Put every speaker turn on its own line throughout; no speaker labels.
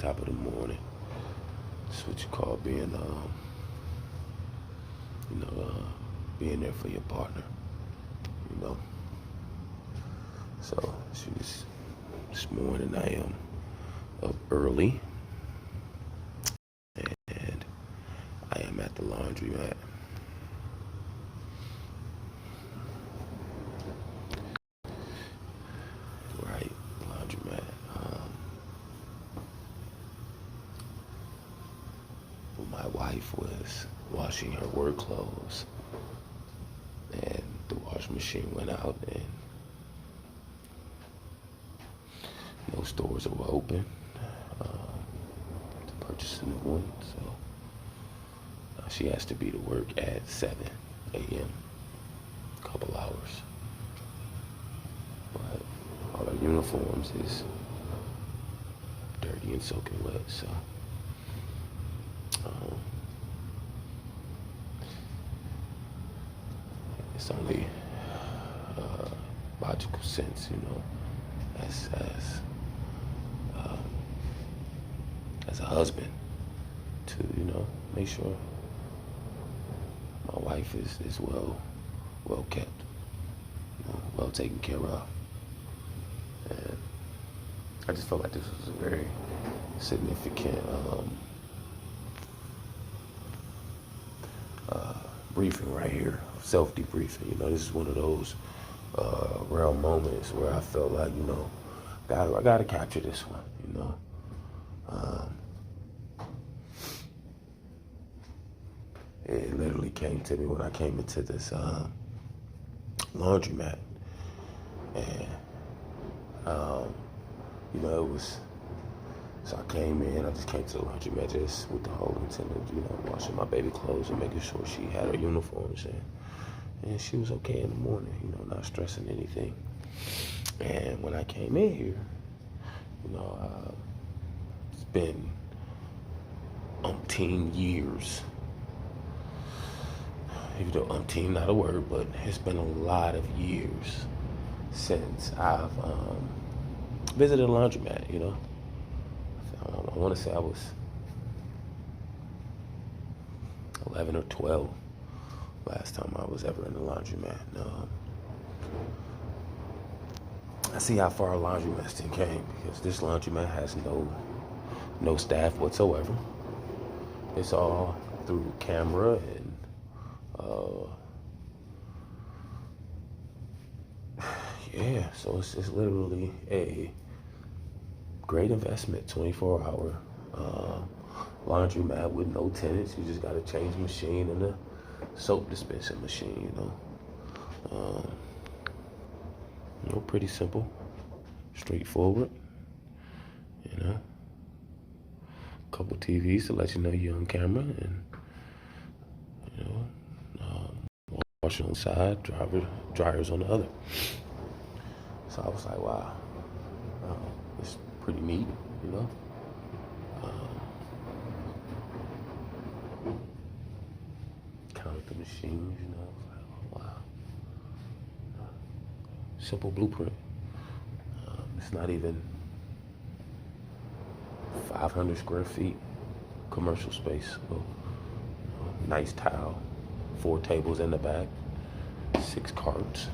top of the morning. It's what you call being, being there for your partner, you know. So this morning I am up early, and I am at the laundromat. Right, laundromat. My wife was washing her work clothes, and the washing machine went out, and no stores were open to purchase a new one. So she has to be to work at 7 a.m. A couple hours. But all her uniforms is dirty and soaking wet, so it's only logical sense, as a husband, to make sure my wife is well kept, well taken care of. And I just felt like this was a very significant briefing right here, self-debriefing. This is one of those rare moments where I felt like, I gotta capture this one, It literally came to me when I came into this laundromat, and it was. So I came in. I just came to the laundromat just with the whole intent of washing my baby clothes and making sure she had her uniforms and she was okay in the morning. Not stressing anything. And when I came in here, it's been umpteen years. Even though umpteen not a word, but it's been a lot of years since I've visited a laundromat, I want to say I was 11 or 12 last time I was ever in the laundromat. I see how far a laundromat came, because this laundromat has no staff whatsoever. It's all through camera and so it's literally a great investment, 24-hour laundromat with no tenants. You just got to change the machine and the soap dispensing machine, pretty simple, straightforward, couple TVs to let you know you're on camera, and washing on the side, dryers on the other. So I was like, wow, it's pretty neat, Counted the machines, like, wow. Simple blueprint. It's not even 500 square feet commercial space. So, nice tile, 4 tables in the back, 6 carts.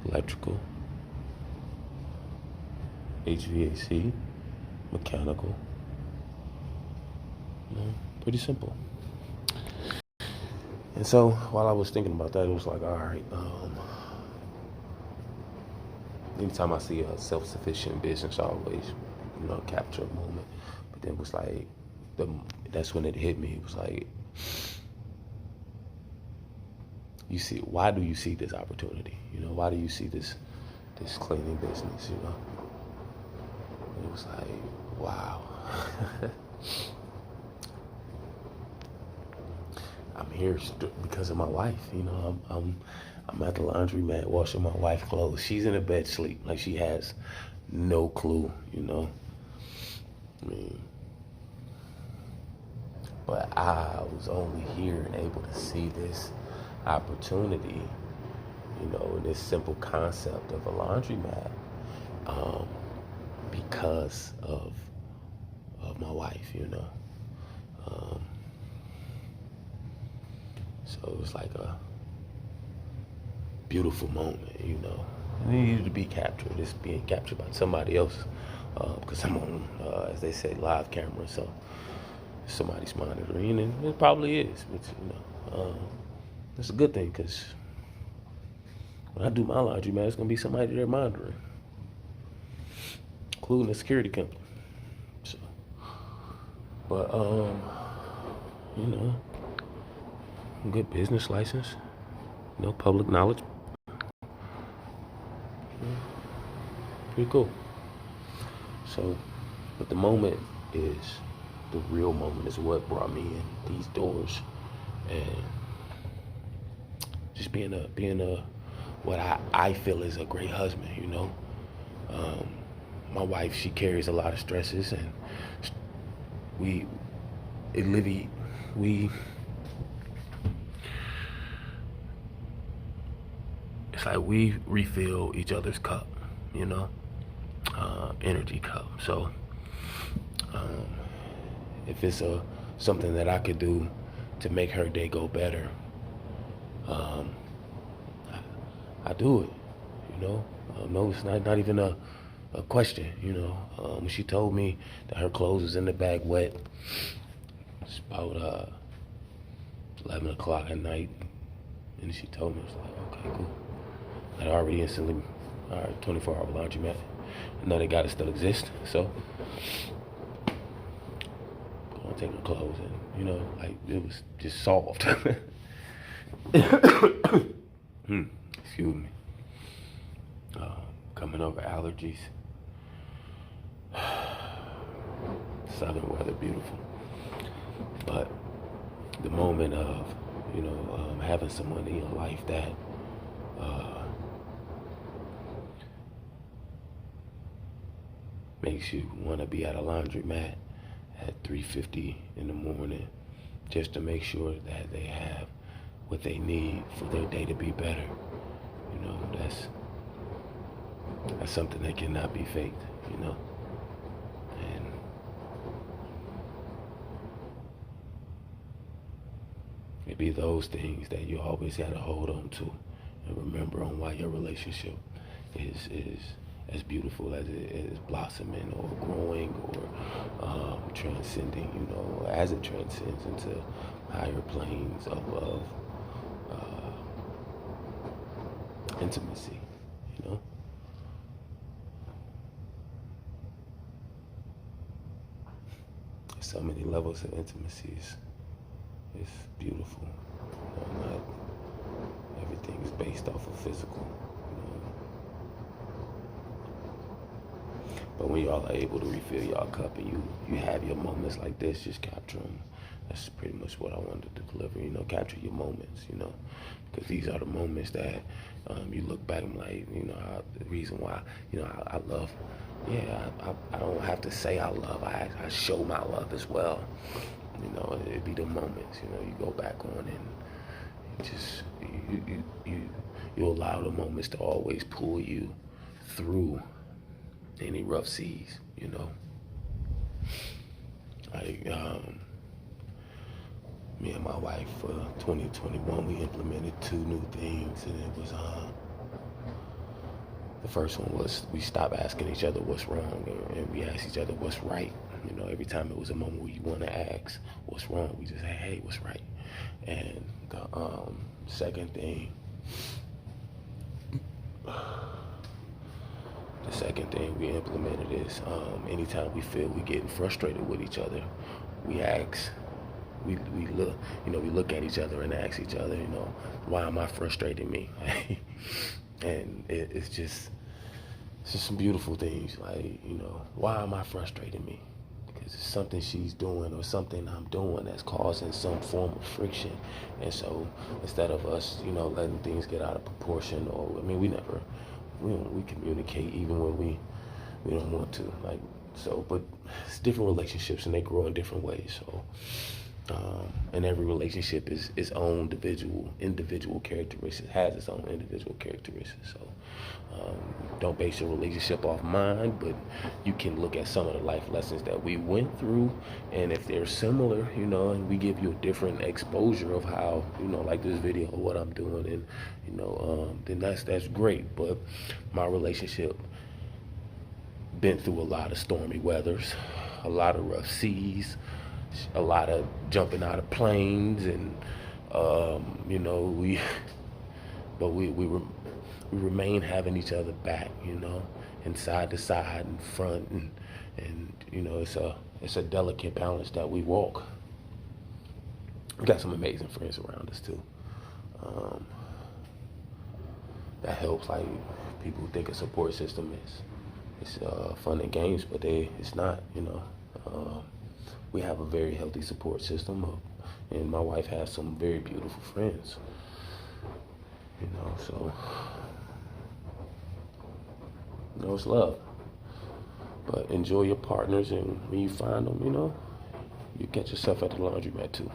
Electrical, HVAC, mechanical, pretty simple. And so while I was thinking about that, it was like, all right, anytime I see a self-sufficient business, I always, capture a moment. But then it was like, that's when it hit me. It was like, why do you see this opportunity? Why do you see this cleaning business, It was like, wow. I'm here because of my wife, I'm at the laundromat washing my wife's clothes. She's in a bed sleep, like she has no clue, I mean, but I was only here and able to see this opportunity, in this simple concept of a laundromat, because of my wife, you know. Um, so it was like a beautiful moment, you know. It needed to be captured. It's being captured by somebody else because I'm on, as they say, live camera. So somebody's monitoring, and it probably is. But you know, it's a good thing because when I do my laundry, man, it's gonna be somebody there monitoring, including a security company. So, but you know, good business license, no public knowledge, pretty cool. So, but the moment is the real moment is what brought me in these doors, and just being a what I feel is a great husband, you know. Um, my wife, she carries a lot of stresses, and we, Livy, we, it's like we refill each other's cup, you know, energy cup. So, if it's something that I could do to make her day go better, um, I do it, you know. No, it's not even a question, you know. When she told me that her clothes was in the bag wet, it's about 11 o'clock at night, and she told me, I was like, okay, cool. I'd already instantly, all right, 24-hour laundromat. I know they gotta still exist, so go and take her clothes, and you know, like it was just solved. Excuse me. Coming over allergies. Southern weather, beautiful. But the moment of, you know, having someone in your life that makes you want to be at a laundromat at 3:50 in the morning just to make sure that they have what they need for their day to be better. You know, that's something that cannot be faked, you know. And it be those things that you always got to hold on to and remember on why your relationship is as beautiful as it is blossoming or growing or transcending, you know, as it transcends into higher planes of intimacy, you know. So many levels of intimacy. It's beautiful. You know, not everything is based off of physical. You know. But when y'all are able to refill y'all cup and you have your moments like this, just capture them. That's pretty much what I wanted to deliver. You know, capture your moments. You know, because these are the moments that you look back and like, you know, the reason why, you know, I love. Yeah, I don't have to say I love. I show my love as well. You know, it'd be the moments. You know, you go back on and just you allow the moments to always pull you through any rough seas. You know, like me and my wife for 2021, we implemented 2 new things, and it was the first one was we stopped asking each other what's wrong, and we asked each other what's right. You know, every time it was a moment where you want to ask what's wrong, we just say, hey, what's right? And the second thing we implemented is anytime we feel we getting frustrated with each other, we ask, we look, you know, we look at each other and ask each other, you know, why am I frustrating me? And it's just some beautiful things, like, you know, why am I frustrating me? Because it's something she's doing or something I'm doing that's causing some form of friction. And so instead of us, you know, letting things get out of proportion, or, I mean, we communicate even when we don't want to, like, so, but it's different relationships and they grow in different ways. So, and every relationship is its own individual characteristics, has its own individual characteristics. So don't base your relationship off mine, but you can look at some of the life lessons that we went through, and if they're similar, you know, and we give you a different exposure of how, you know, like this video, what I'm doing, and you know, then that's great. But my relationship been through a lot of stormy weathers, a lot of rough seas, a lot of jumping out of planes, and you know, we remain having each other back, you know, and side to side and front, and you know, it's a delicate balance that we walk. We got some amazing friends around us too. That helps. Like, people think a support system is fun and games, but it's not. You know, we have a very healthy support system, and my wife has some very beautiful friends. You know, so you know, it's love. But enjoy your partners, and when you find them, you know, you catch yourself at the laundromat too.